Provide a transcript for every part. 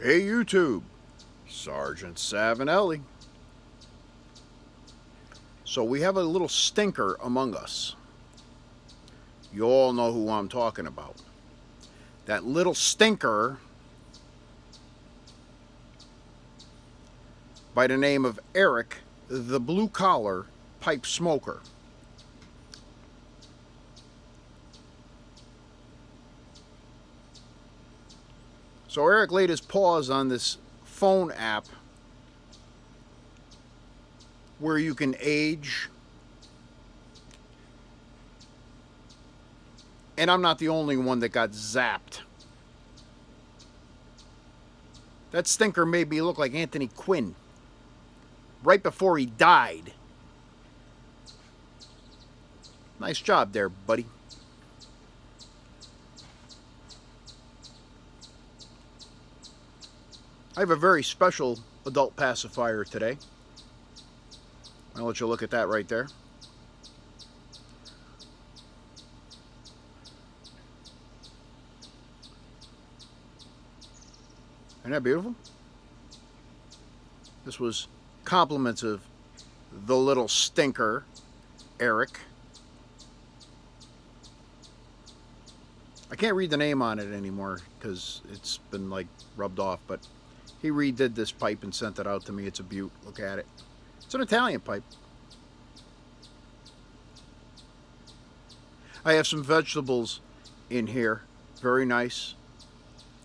Hey YouTube, Sergeant Savinelli. So we have a little stinker among us. You all know who I'm talking about. That little stinker by the name of Eric, the blue-collar pipe smoker. So Eric laid his paws on this phone app where you can age. And I'm not the only one that got zapped. That stinker made me look like Anthony Quinn right before he died. Nice job there, buddy. I have a very special adult pacifier today. I'll let you look at that right there. Isn't that beautiful? This was compliments of the little stinker, Eric. I can't read the name on it anymore because it's been like rubbed off, but he redid this pipe and sent it out to me. It's a beaut. Look at it. It's an Italian pipe. I have some vegetables in here. Very nice.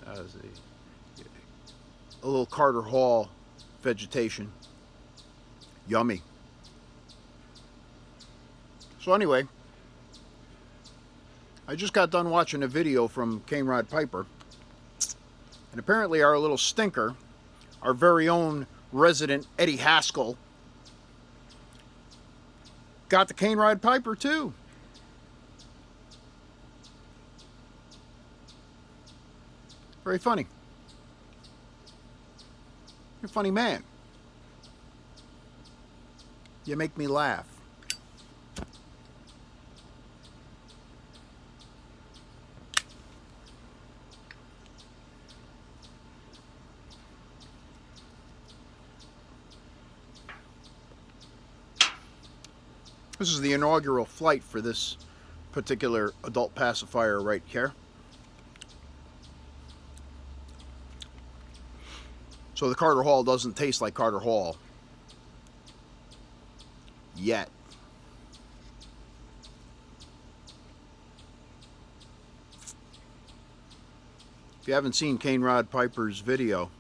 A little Carter Hall vegetation. Yummy. So anyway, I just got done watching a video from Cane Rod Piper. And apparently our little stinker, our very own resident Eddie Haskell, got the Cane Rod Piper too. Very funny. You're a funny man. You make me laugh. This is the inaugural flight for this particular adult pacifier right here. So the Carter Hall doesn't taste like Carter Hall. Yet. If you haven't seen Cane Rod Piper's video,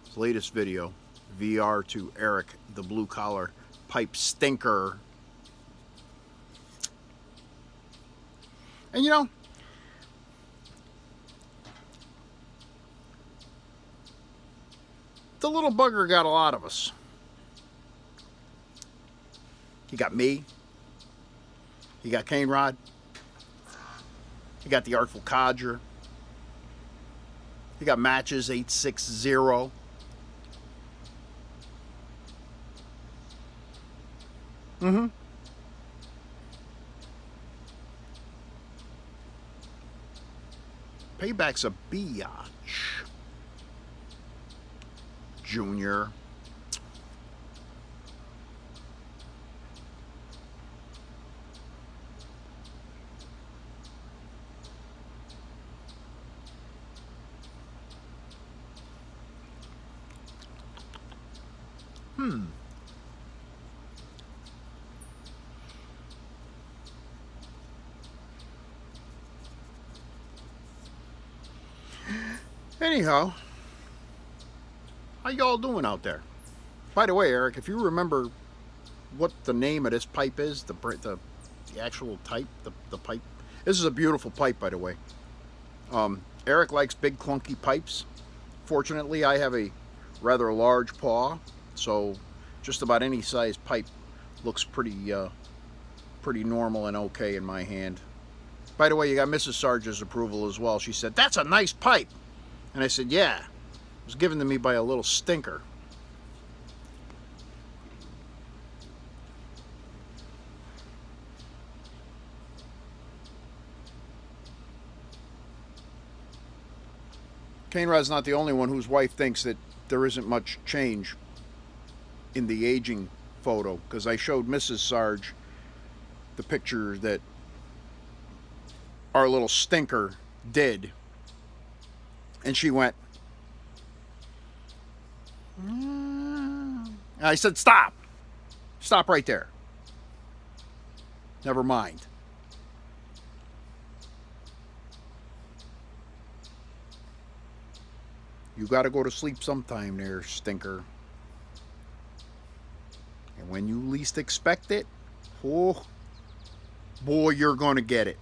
his latest video, VR to Eric, the blue collar pipe stinker. And you know, the little bugger got a lot of us. He got me. He got Cane Rod. He got the Artful Codger. He got Matches 860. Mm-hmm. Payback's a biatch. Junior. Anyhow, how y'all doing out there? By the way, Eric, if you remember what the name of this pipe is, the actual type, the pipe. This is a beautiful pipe, by the way. Eric likes big clunky pipes. Fortunately, I have a rather large paw, so just about any size pipe looks pretty normal and okay in my hand. By the way, you got Mrs. Sarge's approval as well. She said, "That's a nice pipe." And I said, "Yeah, it was given to me by a little stinker." Cane Rod's not the only one whose wife thinks that there isn't much change in the aging photo, because I showed Mrs. Sarge the picture that our little stinker did, and she went, and I said, stop right there, never mind. You got to go to sleep sometime there, stinker. And when you least expect it, oh boy, you're going to get it.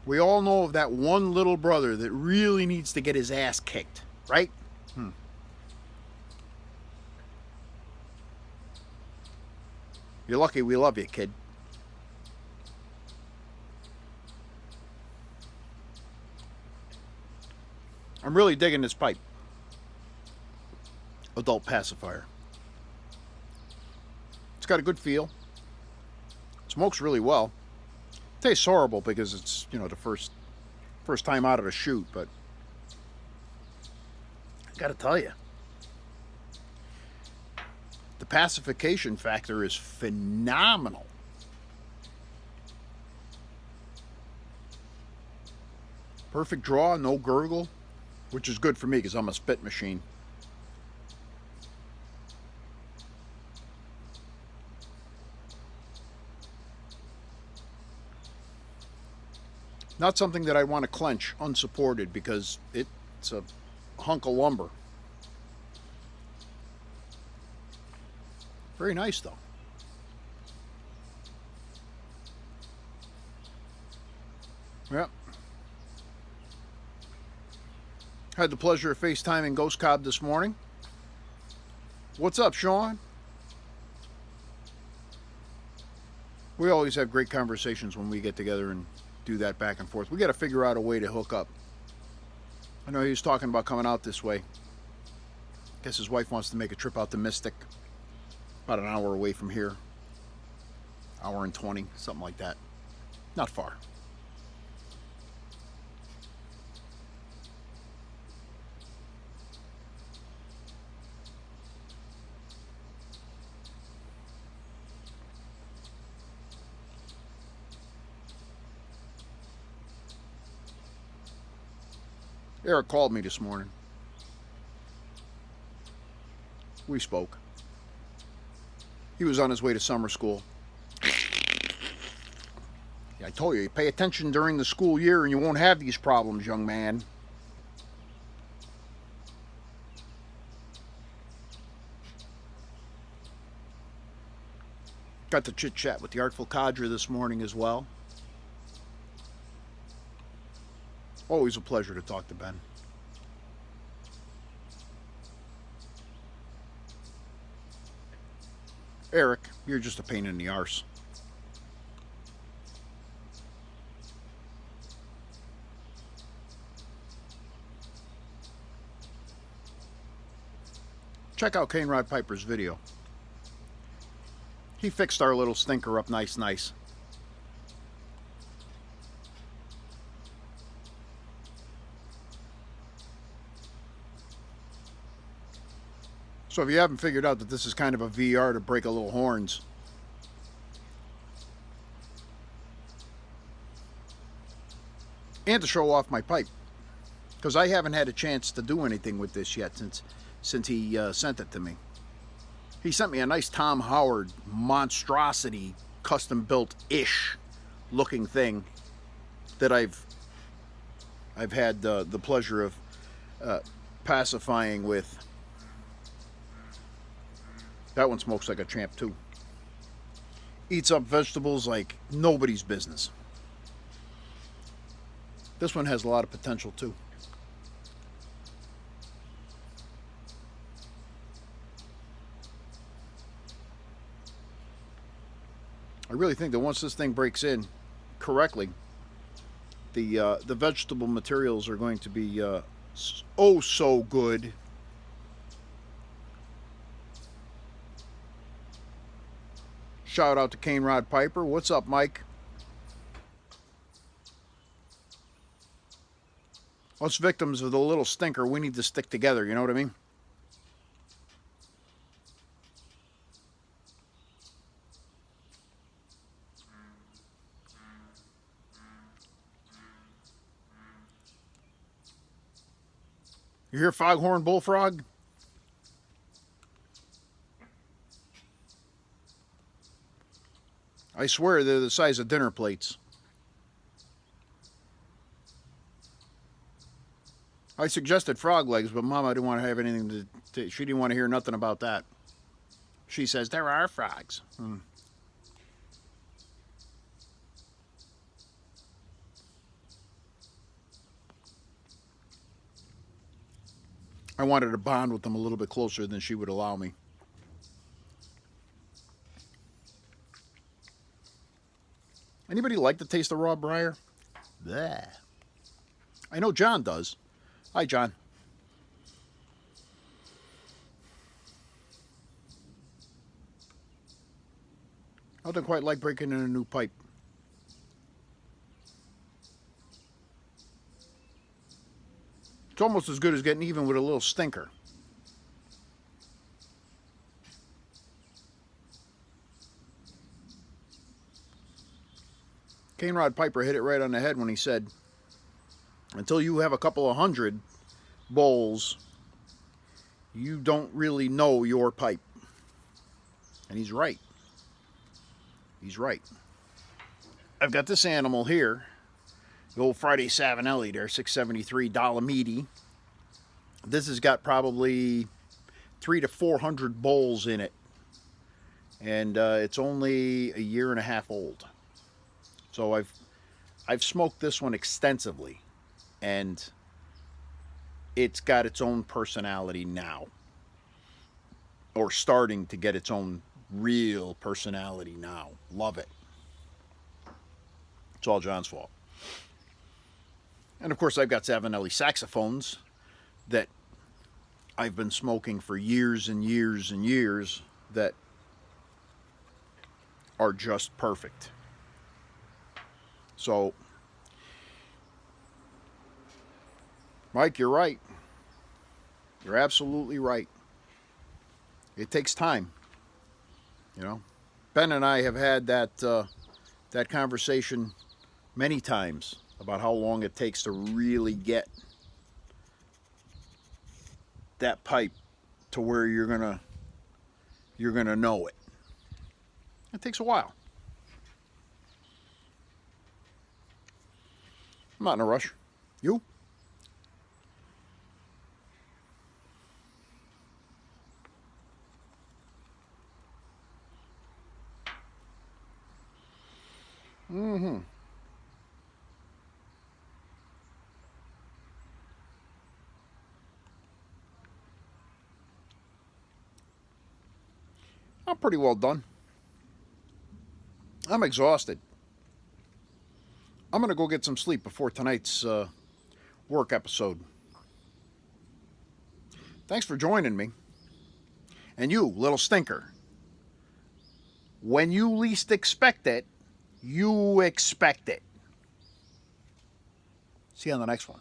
We all know of that one little brother that really needs to get his ass kicked, right? You're lucky we love you, kid. I'm really digging this pipe. Adult pacifier. It's got a good feel. Smokes really well. Tastes horrible because it's, you know, the first time out of the chute, but I gotta tell you, the pacification factor is phenomenal. Perfect draw, no gurgle, which is good for me because I'm a spit machine. Not something that I want to clench unsupported because it's a hunk of lumber. Very nice though. Yep. Had the pleasure of FaceTiming Ghost Cobb this morning. What's up, Sean? We always have great conversations when we get together and do that back and forth. We got to figure out a way to hook up. I know he was talking about coming out this way. Guess his wife wants to make a trip out to Mystic. About an hour away from here. Hour and 20, something like that. Not far. Eric called me this morning. We spoke. He was on his way to summer school. Yeah, I told you, pay attention during the school year and you won't have these problems, young man. Got to chit-chat with the Artful Codger this morning as well. Always a pleasure to talk to Ben. Eric, you're just a pain in the arse. Check out Cane Rod Piper's video. He fixed our little stinker up nice. So if you haven't figured out that this is kind of a VR to break a little horns, and to show off my pipe, because I haven't had a chance to do anything with this yet since he sent it to me. He sent me a nice Tom Howard monstrosity, custom built-ish looking thing that I've had the pleasure of pacifying with. That one smokes like a champ too. Eats up vegetables like nobody's business. This one has a lot of potential too. I really think that once this thing breaks in correctly, the vegetable materials are going to be oh so good. Shout out to Cane Rod Piper. What's up, Mike? Us victims of the little stinker, we need to stick together, you know what I mean? You hear foghorn bullfrog? I swear they're the size of dinner plates. I suggested frog legs, but Mama didn't want to have anything she didn't want to hear nothing about that. She says, there are frogs. I wanted to bond with them a little bit closer than she would allow me. Anybody like the taste of raw briar? Bleh. I know John does. Hi, John. Nothing quite like breaking in a new pipe. It's almost as good as getting even with a little stinker. Cane Rod Piper hit it right on the head when he said, until you have a couple of hundred bowls, you don't really know your pipe. And he's right. He's right. I've got this animal here, the old Friday Savinelli there, 673 Dolomiti. This has got probably 300 to 400 bowls in it. And it's only a year and a half old. So I've smoked this one extensively, and it's got its own personality now, or starting to get its own real personality now. Love it. It's all John's fault. And of course, I've got Savinelli saxophones that I've been smoking for years and years and years that are just perfect. So, Mike, you're right. You're absolutely right. It takes time. You know, Ben and I have had that conversation many times about how long it takes to really get that pipe to where you're gonna know it. It takes a while. I'm not in a rush. You? Mm-hmm. I'm pretty well done. I'm exhausted. I'm going to go get some sleep before tonight's work episode. Thanks for joining me. And you, little stinker, when you least expect it, you expect it. See you on the next one.